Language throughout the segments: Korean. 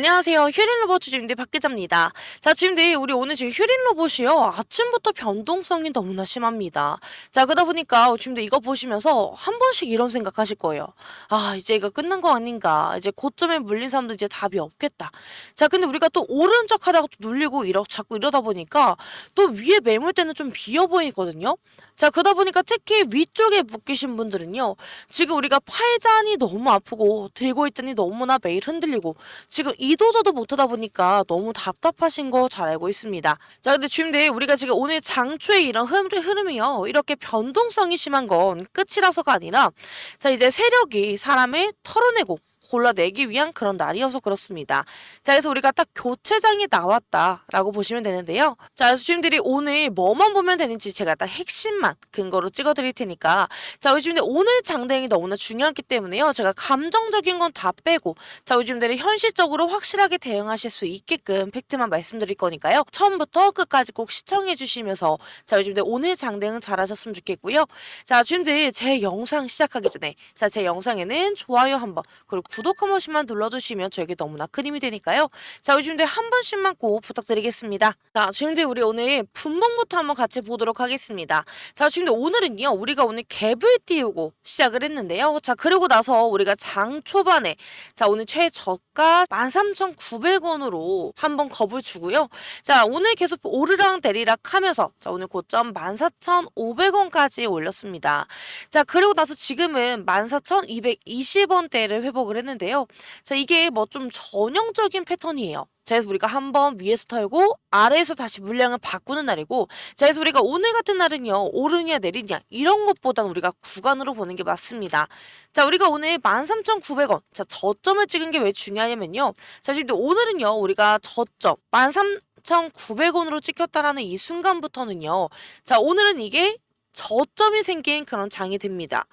안녕하세요. 휴린로봇 주임대 박기자입니다. 자, 주임대 우리 오늘 지금 휴린로봇이요. 아침부터 변동성이 너무나 심합니다. 자, 그러다 보니까 주임대 이거 보시면서 한 번씩 이런 생각하실 거예요. 아, 이제 이거 끝난 거 아닌가. 이제 고점에 물린 사람들 이제 답이 없겠다. 자, 근데 우리가 또 오른 척 하다가 또 눌리고 자꾸 이러다 보니까 또 위에 매물대는 좀 비어 보이거든요. 자, 그러다 보니까 특히 위쪽에 묶이신 분들은요. 지금 우리가 팔잔이 너무 아프고 들고 있자니 너무나 매일 흔들리고 지금 이도저도 못하다 보니까 너무 답답하신 거 잘 알고 있습니다. 자, 근데 주임들 우리가 지금 오늘 장초의 이런 흐름이요. 이렇게 변동성이 심한 건 끝이라서가 아니라 자, 이제 세력이 사람을 털어내고 골라내기 위한 그런 날이어서 그렇습니다. 자, 그래서 우리가 딱 교체장이 나왔다라고 보시면 되는데요. 자, 그래서 주임들이 오늘 뭐만 보면 되는지 제가 딱 핵심만 근거로 찍어드릴 테니까 자, 우리 주임들 오늘 장대응이 너무나 중요하기 때문에요. 제가 감정적인 건 다 빼고 자, 우리 주임들이 현실적으로 확실하게 대응하실 수 있게끔 팩트만 말씀드릴 거니까요. 처음부터 끝까지 꼭 시청해 주시면서 자, 우리 주임들 오늘 장대응 잘하셨으면 좋겠고요. 자, 주임들 제 영상 시작하기 전에 자, 제 영상에는 좋아요 한번 그리고 구독 한 번씩만 눌러주시면 저에게 너무나 큰 힘이 되니까요. 자, 우리 주임들 한 번씩만 꼭 부탁드리겠습니다. 자, 주임들 우리 오늘 분봉부터 한번 같이 보도록 하겠습니다. 자, 주임들 오늘은요. 우리가 오늘 갭을 띄우고 시작을 했는데요. 자, 그리고 나서 우리가 장 초반에 자, 오늘 최저가 13,900원으로 한번 겁을 주고요. 자, 오늘 계속 오르락 내리락 하면서 자, 오늘 고점 14,500원까지 올렸습니다. 자, 그리고 나서 지금은 14,220원대를 회복을 했는데요. 자, 이게 뭐 좀 전형적인 패턴이에요. 자, 그래서 우리가 한번 위에서 털고 아래에서 다시 물량을 바꾸는 날이고 자, 그래서 우리가 오늘 같은 날은요. 오르냐 내리냐 이런 것보다는 우리가 구간으로 보는 게 맞습니다. 자, 우리가 오늘 13,900원 자, 저점을 찍은 게 왜 중요하냐면요. 사실 오늘은요. 우리가 저점 13,900원으로 찍혔다라는 이 순간부터는요. 자, 오늘은 이게 저점이 생긴 그런 장이 됩니다.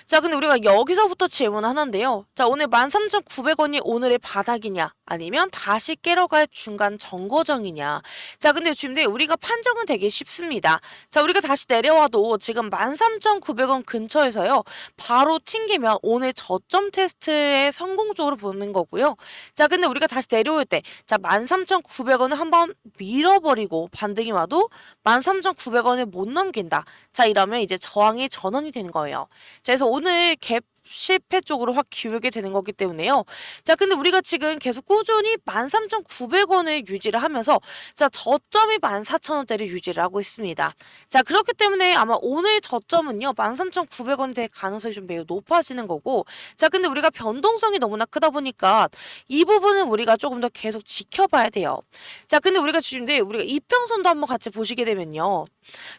자, 근데 우리가 여기서부터 질문 하나인데요. 자, 오늘 13,900원이 오늘의 바닥이냐 아니면 다시 깨러 갈 중간 정거정이냐. 자, 근데 지금 우리가 판정은 되게 쉽습니다. 자, 우리가 다시 내려와도 지금 13,900원 근처에서요. 바로 튕기면 오늘 저점 테스트에 성공적으로 보는 거고요. 자, 근데 우리가 다시 내려올 때 자, 13,900원을 한번 밀어버리고 반등이 와도 13,900원을 못 넘긴다. 자, 이러면 이제 저항이 전원이 되는 거예요. 자, 그래서 오늘 갭 실패 쪽으로 확 기울게 되는 거기 때문에요. 자, 근데 우리가 지금 계속 꾸준히 13,900원을 유지를 하면서 자, 저점이 14,000원대를 유지를 하고 있습니다. 자, 그렇기 때문에 아마 오늘 저점은요. 13,900원이 될 가능성이 좀 매우 높아지는 거고 자, 근데 우리가 변동성이 너무나 크다 보니까 이 부분은 우리가 조금 더 계속 지켜봐야 돼요. 자, 근데 우리가 주인데 우리가 이평선도 한번 같이 보시게 되면요.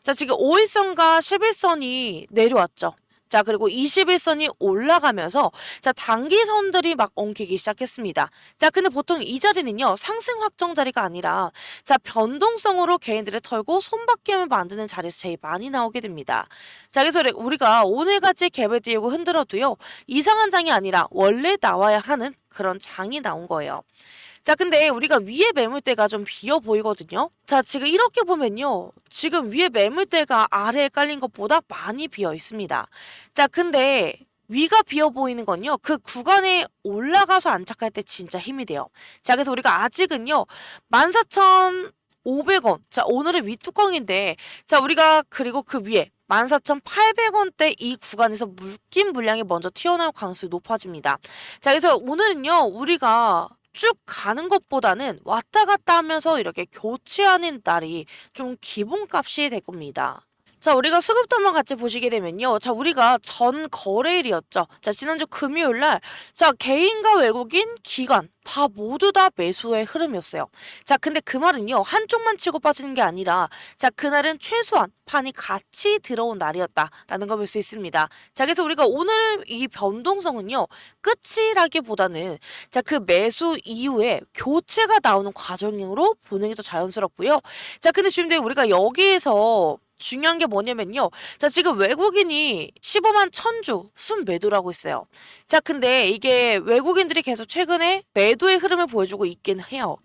자, 지금 5일선과 11선이 내려왔죠. 자, 그리고 21선이 올라가면서 자, 단기선들이 막 엉키기 시작했습니다. 자, 근데 보통 이 자리는요. 상승 확정 자리가 아니라 자, 변동성으로 개인들을 털고 손바뀜을 만드는 자리에서 제일 많이 나오게 됩니다. 자, 그래서 우리가 오늘같이 갭을 띄우고 흔들어도요. 이상한 장이 아니라 원래 나와야 하는 그런 장이 나온 거예요. 자, 근데 우리가 위에 매물대가 좀 비어 보이거든요. 자, 지금 이렇게 보면요. 지금 위에 매물대가 아래에 깔린 것보다 많이 비어 있습니다. 자, 근데 위가 비어 보이는 건요. 그 구간에 올라가서 안착할 때 진짜 힘이 돼요. 자, 그래서 우리가 아직은요. 14,500원. 자, 오늘의 위뚜껑인데 자, 우리가 그리고 그 위에 14,800원대 이 구간에서 묶인 물량이 먼저 튀어나올 가능성이 높아집니다. 자, 그래서 오늘은요. 우리가 쭉 가는 것보다는 왔다 갔다 하면서 이렇게 교체하는 날이 좀 기본값이 될 겁니다. 자, 우리가 수급도 한번 같이 보시게 되면요. 자, 우리가 전 거래일이었죠. 자, 지난주 금요일 날, 자, 개인과 외국인, 기관, 다 모두 다 매수의 흐름이었어요. 자, 근데 그 말은요. 한쪽만 치고 빠지는 게 아니라, 자, 그날은 최소한 판이 같이 들어온 날이었다라는 걸 볼 수 있습니다. 자, 그래서 우리가 오늘 이 변동성은요. 끝이라기보다는, 자, 그 매수 이후에 교체가 나오는 과정으로 보는 게 더 자연스럽고요. 자, 근데 지금 우리가 여기에서 중요한 게 뭐냐면요. 자, 지금 외국인이 15만 1,000주 순매도를 하고 있어요. 자, 근데 이게 외국인들이 계속 최근에 매도의 흐름을 보여주고 있긴 해요.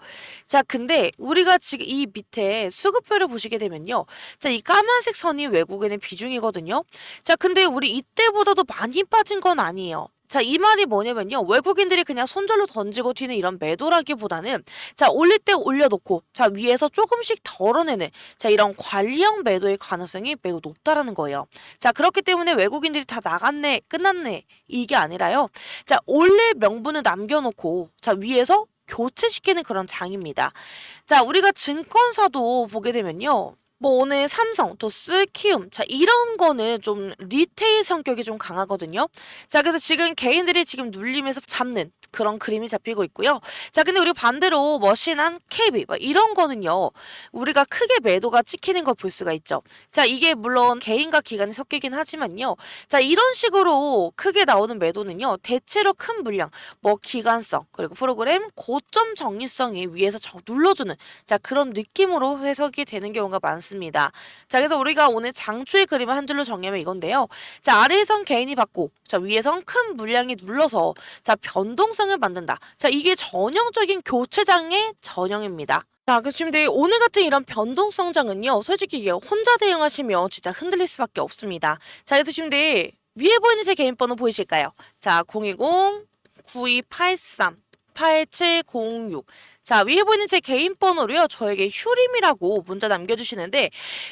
자, 근데 우리가 지금 이 밑에 수급표를 보시게 되면요. 자, 이 까만색 선이 외국인의 비중이거든요. 자, 근데 우리 이때보다도 많이 빠진 건 아니에요. 자, 이 말이 뭐냐면요. 외국인들이 그냥 손절로 던지고 튀는 이런 매도라기보다는 자, 올릴 때 올려놓고 자, 위에서 조금씩 덜어내는 자, 이런 관리형 매도의 가능성이 매우 높다라는 거예요. 자, 그렇기 때문에 외국인들이 다 나갔네, 끝났네 이게 아니라요. 자, 올릴 명분을 남겨놓고 자, 위에서 교체시키는 그런 장입니다. 자, 우리가 증권사도 보게 되면요. 뭐 오늘 삼성, 도스, 키움 자 이런 거는 좀 리테일 성격이 좀 강하거든요. 자 그래서 지금 개인들이 지금 눌리면서 잡는 그런 그림이 잡히고 있고요. 자 근데 우리 반대로 머신한 KB 뭐 이런 거는요. 우리가 크게 매도가 찍히는 걸 볼 수가 있죠. 자 이게 물론 개인과 기관이 섞이긴 하지만요. 자 이런 식으로 크게 나오는 매도는요. 대체로 큰 물량, 뭐 기관성 그리고 프로그램 고점 정리성이 위에서 눌러주는 자 그런 느낌으로 해석이 되는 경우가 많습니다. 자 그래서 우리가 오늘 장초의 그림을 한 줄로 정리하면 이건데요. 자 아래에선 개인이 받고 자 위에선 큰 물량이 눌러서 자 변동성을 만든다. 자 이게 전형적인 교체장의 전형입니다. 자 그래서 지금 오늘 같은 이런 변동성장은요. 솔직히 이게 혼자 대응하시면 진짜 흔들릴 수밖에 없습니다. 자 그래서 지금 위에 보이는 제 개인 번호 보이실까요? 자 010-9283-8706 자 위에 보이는 제 개인 번호로요. 저에게 휴림이라고 문자 남겨주시는데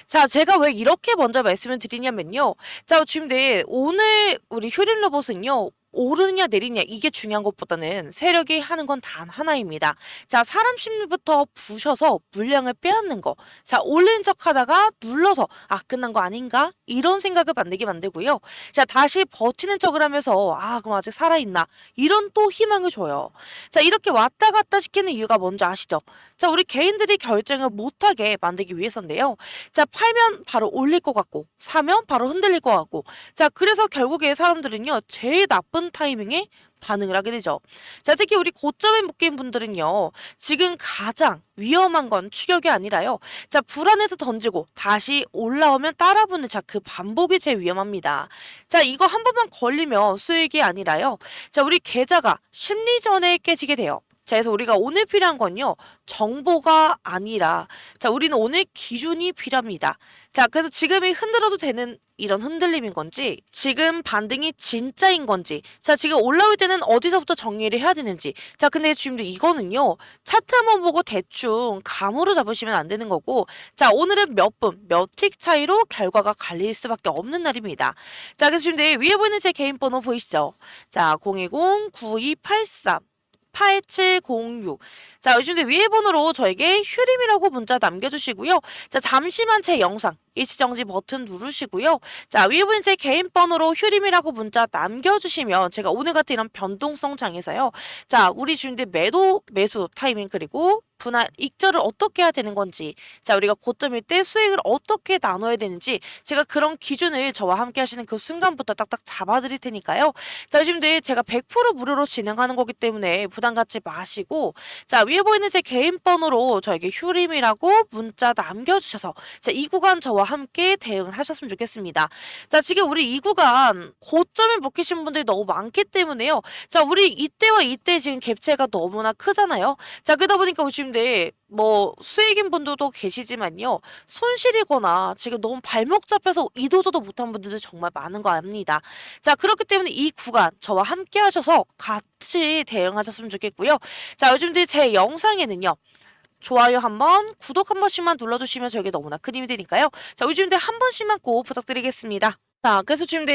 자 제가 왜 이렇게 먼저 말씀을 드리냐면요. 자 지금 오늘 우리 휴림 로봇은요. 오르냐 내리냐 이게 중요한 것보다는 세력이 하는 건 단 하나입니다. 자 사람 심리부터 부셔서 물량을 빼앗는 거. 자 올린 척 하다가 눌러서 아 끝난 거 아닌가? 이런 생각을 만들게 만들고요. 자 다시 버티는 척을 하면서 아 그럼 아직 살아있나? 이런 또 희망을 줘요. 자 이렇게 왔다 갔다 시키는 이유가 뭔지 아시죠? 자 우리 개인들이 결정을 못하게 만들기 위해서인데요. 자 팔면 바로 올릴 것 같고 사면 바로 흔들릴 것 같고 자 그래서 결국에 사람들은요. 제일 나쁜 타이밍에 반응을 하게 되죠. 자, 특히 우리 고점에 묶인 분들은요. 지금 가장 위험한 건 추격이 아니라요. 자, 불안해서 던지고 다시 올라오면 따라붙는 자, 그 반복이 제일 위험합니다. 자, 이거 한 번만 걸리면 수익이 아니라요. 자, 우리 계좌가 심리전에 깨지게 돼요. 자, 그래서 우리가 오늘 필요한 건요. 정보가 아니라 자, 우리는 오늘 기준이 필요합니다. 자, 그래서 지금이 흔들어도 되는 이런 흔들림인 건지 지금 반등이 진짜인 건지 자, 지금 올라올 때는 어디서부터 정리를 해야 되는지 자, 근데 지금 이거는요. 차트 한번 보고 대충 감으로 잡으시면 안 되는 거고 자, 오늘은 몇 분, 몇 틱 차이로 결과가 갈릴 수밖에 없는 날입니다. 자, 그래서 지금 위에 보이는 제 개인 번호 보이시죠? 자, 010-9283 8706 자, 요즘 위에 번호로 저에게 휴림이라고 문자 남겨주시고요. 자, 잠시만 제 영상 일시정지 버튼 누르시고요. 자, 위에 보이는 제 개인 번호로 휴림이라고 문자 남겨주시면 제가 오늘 같은 이런 변동성 장에서요. 자, 우리 지금 매도, 매수 타이밍 그리고 분할 익절을 어떻게 해야 되는 건지 자 우리가 고점일 때 수익을 어떻게 나눠야 되는지 제가 그런 기준을 저와 함께 하시는 그 순간부터 딱딱 잡아드릴 테니까요. 자 요즘 제가 100% 무료로 진행하는 거기 때문에 부담 갖지 마시고 자 위에 보이는 제 개인 번호로 저에게 휴림이라고 문자 남겨주셔서 자 이 구간 저와 함께 대응을 하셨으면 좋겠습니다. 자 지금 우리 이 구간 고점에 묶이신 분들이 너무 많기 때문에요. 자 우리 이때와 이때 지금 갭차이가 너무나 크잖아요. 자 그러다 보니까 지금 뭐 수익인 분들도 계시지만요. 손실이거나 지금 너무 발목 잡혀서 이도저도 못한 분들도 정말 많은 거 압니다. 자 그렇기 때문에 이 구간 저와 함께 하셔서 같이 대응하셨으면 좋겠고요. 자 요즘 제 영상에는요. 좋아요 한번, 구독 한 번씩만 눌러주시면 저에게 너무나 큰 힘이 되니까요. 자 요즘 한 번씩만 꼭 부탁드리겠습니다. 자 그래서 지금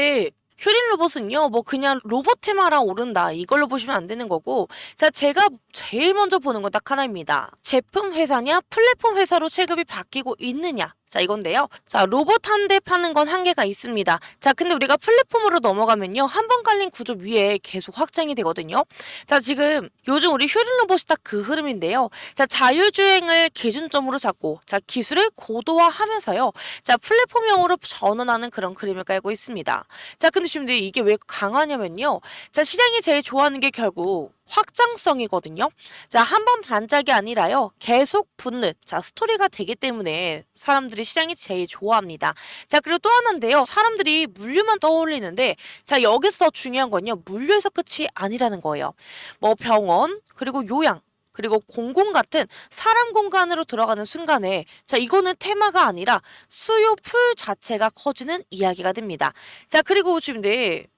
휴림 로봇은요, 뭐 그냥 로봇 테마랑 오른다 이걸로 보시면 안 되는 거고 자 제가 제일 먼저 보는 건 딱 하나입니다. 제품 회사냐 플랫폼 회사로 체급이 바뀌고 있느냐 자 이건데요. 자 로봇 한 대 파는 건 한계가 있습니다. 자 근데 우리가 플랫폼으로 넘어가면요 한 번 깔린 구조 위에 계속 확장이 되거든요. 자 지금 요즘 우리 휴림 로봇이 딱 그 흐름인데요. 자 자율주행을 기준점으로 잡고 자 기술을 고도화하면서요. 자 플랫폼형으로 전환하는 그런 그림을 깔고 있습니다. 자 근데 지금 이게 왜 강하냐면요. 자 시장이 제일 좋아하는 게 결국 확장성이거든요. 자, 한 번 반짝이 아니라요. 계속 붙는 자, 스토리가 되기 때문에 사람들이 시장이 제일 좋아합니다. 자, 그리고 또 하나인데요. 사람들이 물류만 떠올리는데 자, 여기서 더 중요한 건요. 물류에서 끝이 아니라는 거예요. 뭐 병원, 그리고 요양 그리고 공공 같은 사람 공간으로 들어가는 순간에 자 이거는 테마가 아니라 수요 풀 자체가 커지는 이야기가 됩니다. 자 그리고 지금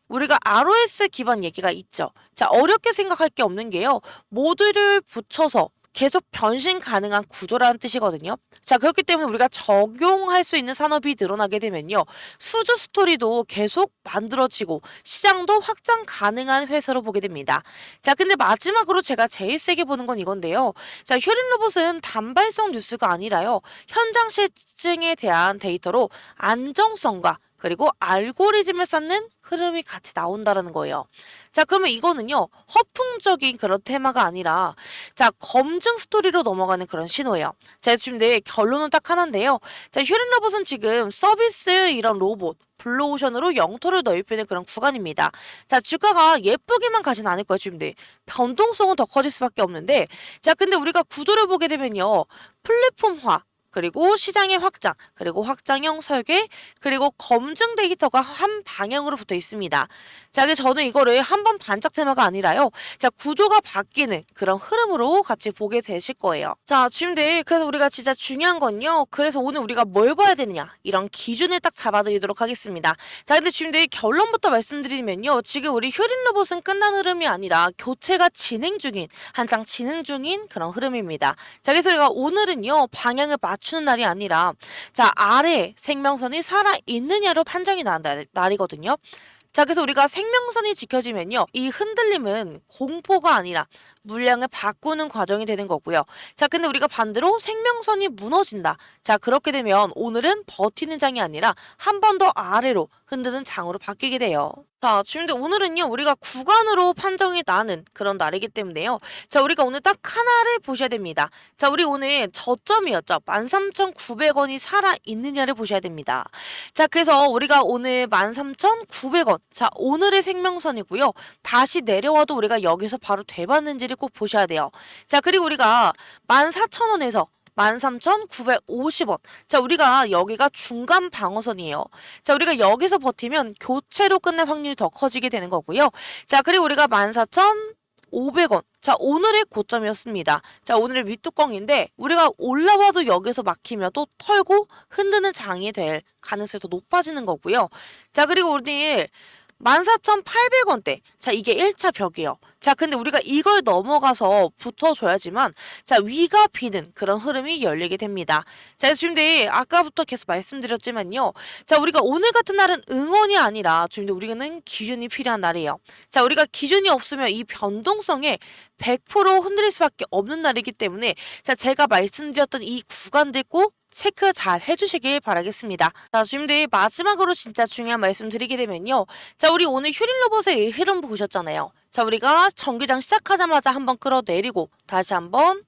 우리가 ROS 기반 얘기가 있죠. 자 어렵게 생각할 게 없는 게요. 모듈을 붙여서 계속 변신 가능한 구조라는 뜻이거든요. 자, 그렇기 때문에 우리가 적용할 수 있는 산업이 늘어나게 되면요. 수주 스토리도 계속 만들어지고 시장도 확장 가능한 회사로 보게 됩니다. 자, 근데 마지막으로 제가 제일 세게 보는 건 이건데요. 자, 휴림 로봇은 단발성 뉴스가 아니라요. 현장 실증에 대한 데이터로 안정성과 그리고 알고리즘을 쌓는 흐름이 같이 나온다라는 거예요. 자, 그러면 이거는요, 허풍적인 그런 테마가 아니라, 자, 검증 스토리로 넘어가는 그런 신호예요. 자, 지금 결론은 딱 하나인데요. 자, 휴린 로봇은 지금 서비스 이런 로봇, 블루오션으로 영토를 넓히는 그런 구간입니다. 자, 주가가 예쁘게만 가진 않을 거예요, 지금 변동성은 더 커질 수밖에 없는데, 자, 근데 우리가 구도를 보게 되면요, 플랫폼화, 그리고 시장의 확장, 그리고 확장형 설계, 그리고 검증 데이터가 한 방향으로 붙어 있습니다. 자, 그래서 저는 이거를 한 번 반짝 테마가 아니라요. 자, 구조가 바뀌는 그런 흐름으로 같이 보게 되실 거예요. 자, 지금들 그래서 우리가 진짜 중요한 건요. 그래서 오늘 우리가 뭘 봐야 되느냐 이런 기준을 딱 잡아드리도록 하겠습니다. 자, 근데 지금들 결론부터 말씀드리면요. 지금 우리 휴림 로봇은 끝난 흐름이 아니라 교체가 한창 진행 중인 그런 흐름입니다. 자, 그래서 우리가 오늘은요. 방향을 맞추는 날이 아니라 자, 아래 생명선이 살아있느냐로 판정이 나는 날이거든요. 자, 그래서 우리가 생명선이 지켜지면요. 이 흔들림은 공포가 아니라 물량을 바꾸는 과정이 되는 거고요. 자, 근데 우리가 반대로 생명선이 무너진다. 자, 그렇게 되면 오늘은 버티는 장이 아니라 한 번 더 아래로 흔드는 장으로 바뀌게 돼요. 자, 지금 오늘은요. 우리가 구간으로 판정이 나는 그런 날이기 때문에요. 자, 우리가 오늘 딱 하나를 보셔야 됩니다. 자, 우리 오늘 저점이었죠. 13,900원이 살아있느냐를 보셔야 됩니다. 자, 그래서 우리가 오늘 13,900원. 자, 오늘의 생명선이고요. 다시 내려와도 우리가 여기서 바로 되받는지를 꼭 보셔야 돼요. 자, 그리고 우리가 14,000원에서 13,950원. 자, 우리가 여기가 중간 방어선이에요. 자, 우리가 여기서 버티면 교체로 끝낼 확률이 더 커지게 되는 거고요. 자, 그리고 우리가 14,500원. 자, 오늘의 고점이었습니다. 자, 오늘의 윗뚜껑인데 우리가 올라와도 여기서 막히면 또 털고 흔드는 장이 될 가능성이 더 높아지는 거고요. 자, 그리고 오늘 14,800원대. 자, 이게 1차 벽이에요. 자, 근데 우리가 이걸 넘어가서 붙어줘야지만 자, 위가 비는 그런 흐름이 열리게 됩니다. 자, 지금 아까부터 계속 말씀드렸지만요. 자, 우리가 오늘 같은 날은 응원이 아니라 지금 우리는 기준이 필요한 날이에요. 자, 우리가 기준이 없으면 이 변동성에 100% 흔들릴 수밖에 없는 날이기 때문에 자, 제가 말씀드렸던 이 구간들 꼭 체크 잘 해주시길 바라겠습니다. 자, 지금 마지막으로 진짜 중요한 말씀 드리게 되면요. 자, 우리 오늘 휴림 로봇의 흐름 보셨잖아요. 자, 우리가 정규장 시작하자마자 한번 끌어내리고 다시 한번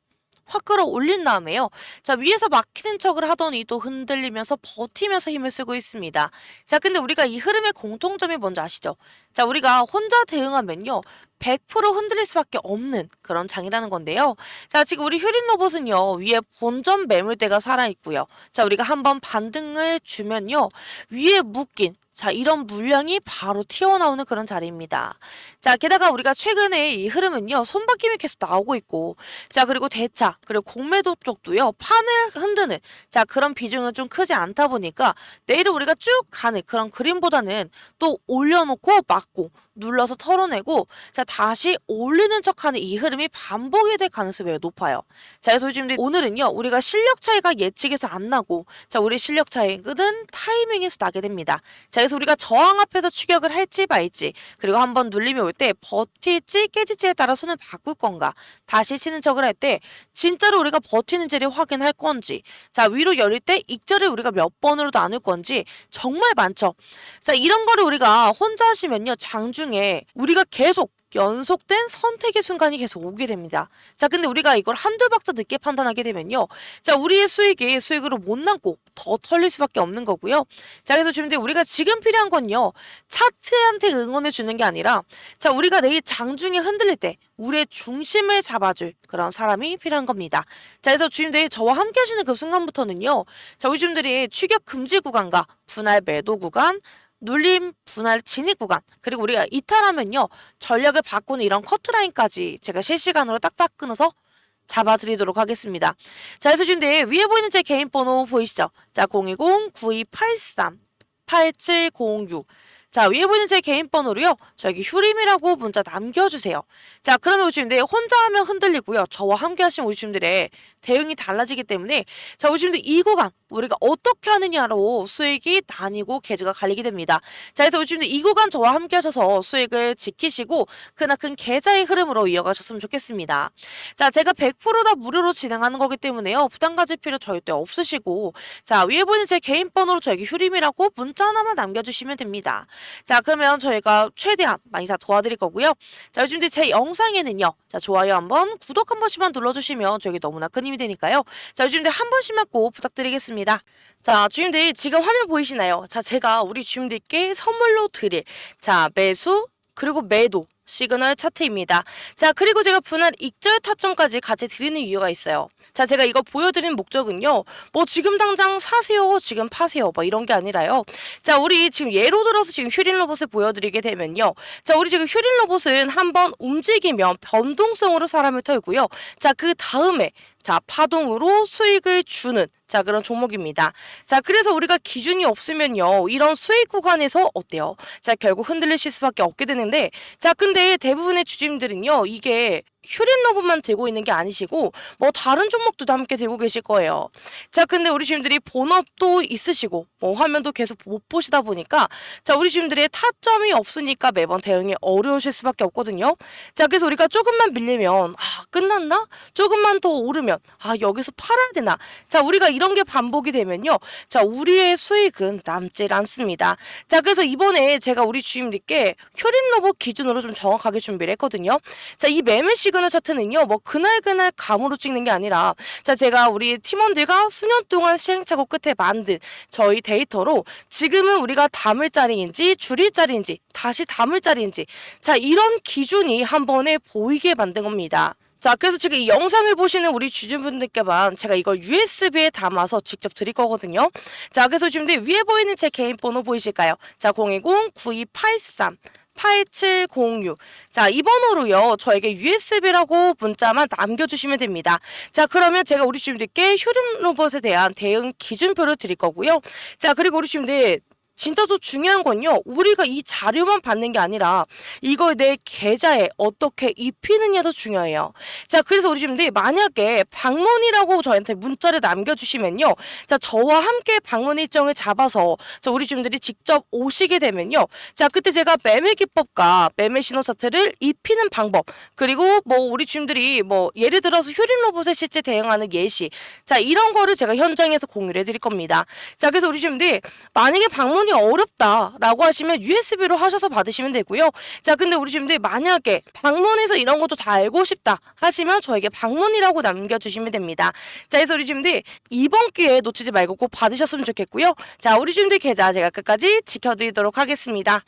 확 끌어올린 다음에요. 자, 위에서 막히는 척을 하더니 또 흔들리면서 버티면서 힘을 쓰고 있습니다. 자, 근데 우리가 이 흐름의 공통점이 뭔지 아시죠? 자, 우리가 혼자 대응하면요. 100% 흔들릴 수밖에 없는 그런 장이라는 건데요. 자, 지금 우리 휴림 로봇은요. 위에 본전 매물대가 살아있고요. 자, 우리가 한번 반등을 주면요. 위에 묶인 자, 이런 물량이 바로 튀어나오는 그런 자리입니다. 자, 게다가 우리가 최근에 이 흐름은요. 손바뀜이 계속 나오고 있고 자, 그리고 대차, 그리고 공매도 쪽도요. 판을 흔드는 자, 그런 비중은 좀 크지 않다 보니까 내일은 우리가 쭉 가는 그런 그림보다는 또 올려놓고 막고 눌러서 털어내고 자, 다시 올리는 척하는 이 흐름이 반복이 될 가능성이 매우 높아요. 자, 그래서 지금 오늘은요. 우리가 실력 차이가 예측에서 안 나고 자, 우리 실력 차이는 타이밍에서 나게 됩니다. 자, 그래서 우리가 저항 앞에서 추격을 할지 말지 그리고 한번 눌림이 올 때 버틸지 깨질지에 따라 손을 바꿀 건가 다시 치는 척을 할 때 진짜로 우리가 버티는지를 확인할 건지 자, 위로 열릴 때 익절을 우리가 몇 번으로 나눌 건지 정말 많죠. 자, 이런 거를 우리가 혼자 하시면요. 장중에 우리가 계속 연속된 선택의 순간이 계속 오게 됩니다. 자, 근데 우리가 이걸 한두 박자 늦게 판단하게 되면요. 자, 우리의 수익이 수익으로 못 남고 더 털릴 수밖에 없는 거고요. 자, 그래서 지금 우리가 지금 필요한 건요. 차트한테 응원을 주는 게 아니라 자, 우리가 내일 장중에 흔들릴 때 우리의 중심을 잡아줄 그런 사람이 필요한 겁니다. 자, 그래서 지금 저와 함께 하시는 그 순간부터는요. 자, 우리 주님들이 추격 금지 구간과 분할 매도 구간 눌림, 분할, 진입 구간 그리고 우리가 이탈하면요. 전략을 바꾸는 이런 커트라인까지 제가 실시간으로 딱딱 끊어서 잡아드리도록 하겠습니다. 자, 그래서 지금 위에 보이는 제 개인 번호 보이시죠? 자, 010-9283-8706. 자, 위에 보이는 제 개인 번호로요. 저에게 휴림이라고 문자 남겨주세요. 자, 그러면 우리 주님들 혼자 하면 흔들리고요. 저와 함께 하시는 우리 주님들의 대응이 달라지기 때문에 자, 우리 주님들 이 구간 우리가 어떻게 하느냐로 수익이 나뉘고 계좌가 갈리게 됩니다. 자, 그래서 우리 주님들 이 구간 저와 함께 하셔서 수익을 지키시고 크나큰 계좌의 흐름으로 이어가셨으면 좋겠습니다. 자, 제가 100%다 무료로 진행하는 거기 때문에요. 부담 가질 필요 절대 없으시고 자, 위에 보이는 제 개인 번호로 저에게 휴림이라고 문자 하나만 남겨주시면 됩니다. 자, 그러면 저희가 최대한 많이 다 도와드릴 거고요. 자, 요즘 제 영상에는요. 자, 좋아요 한번, 구독 한 번씩만 눌러주시면 저에게 너무나 큰 힘이 되니까요. 자, 요즘 한 번씩만 꼭 부탁드리겠습니다. 자, 주임들 지금 화면 보이시나요? 자, 제가 우리 주임들께 선물로 드릴 자, 매수 그리고 매도 시그널 차트입니다. 자, 그리고 제가 분할 익절 타점까지 같이 드리는 이유가 있어요. 자, 제가 이거 보여드리는 목적은요. 뭐 지금 당장 사세요, 지금 파세요, 뭐 이런 게 아니라요. 자, 우리 지금 예로 들어서 지금 휴린 로봇을 보여드리게 되면요. 자, 우리 지금 휴린 로봇은 한번 움직이면 변동성으로 사람을 털고요. 자, 그 다음에 자, 파동으로 수익을 주는 자, 그런 종목입니다. 자, 그래서 우리가 기준이 없으면요. 이런 수익 구간에서 어때요? 자, 결국 흔들리실 수밖에 없게 되는데 자, 근데 대부분의 주주님들은요. 이게 휴린 로봇만 들고 있는 게 아니시고 뭐 다른 종목도 함께 들고 계실 거예요. 자, 근데 우리 주님들이 본업도 있으시고 뭐 화면도 계속 못 보시다 보니까 자, 우리 주님들의 타점이 없으니까 매번 대응이 어려우실 수밖에 없거든요. 자, 그래서 우리가 조금만 밀리면 아, 끝났나? 조금만 더 오르면 아, 여기서 팔아야 되나? 자, 우리가 이런 게 반복이 되면요. 자, 우리의 수익은 남질 않습니다. 자, 그래서 이번에 제가 우리 주임들께 휴린 로봇 기준으로 좀 정확하게 준비를 했거든요. 자, 이 매매 시그널 차트는요. 뭐 그날 감으로 찍는 게 아니라 자, 제가 우리 팀원들과 수년 동안 시행착오 끝에 만든 저희 데이터로 지금은 우리가 담을 자리인지 줄일 자리인지 다시 담을 자리인지 자, 이런 기준이 한 번에 보이게 만든 겁니다. 자, 그래서 지금 이 영상을 보시는 우리 주주분들께만 제가 이걸 USB에 담아서 직접 드릴 거거든요. 자, 그래서 지금 위에 보이는 제 개인 번호 보이실까요? 자, 010-9283 8706. 자, 이 번호로요. 저에게 USB라고 문자만 남겨주시면 됩니다. 자, 그러면 제가 우리 주님들께 휴림 로봇에 대한 대응 기준표를 드릴 거고요. 자, 그리고 우리 주님들 진짜 더 중요한 건요. 우리가 이 자료만 받는 게 아니라 이걸 내 계좌에 어떻게 입히느냐도 중요해요. 자, 그래서 우리 주님들 만약에 방문이라고 저한테 문자를 남겨주시면요. 자, 저와 함께 방문 일정을 잡아서 자, 우리 주님들이 직접 오시게 되면요. 자, 그때 제가 매매 기법과 매매 신호 차트를 입히는 방법 그리고 뭐 우리 주님들이 뭐 예를 들어서 휴림 로봇에 실제 대응하는 예시 자, 이런 거를 제가 현장에서 공유를 해드릴 겁니다. 자, 그래서 우리 주님들 만약에 방문이 어렵다라고 하시면 USB로 하셔서 받으시면 되고요. 자, 근데 우리 주님들 만약에 방문해서 이런 것도 다 알고 싶다 하시면 저에게 방문이라고 남겨주시면 됩니다. 자, 그래서 우리 주님들 이번 기회에 놓치지 말고 꼭 받으셨으면 좋겠고요. 자, 우리 주님들 계좌 제가 끝까지 지켜드리도록 하겠습니다.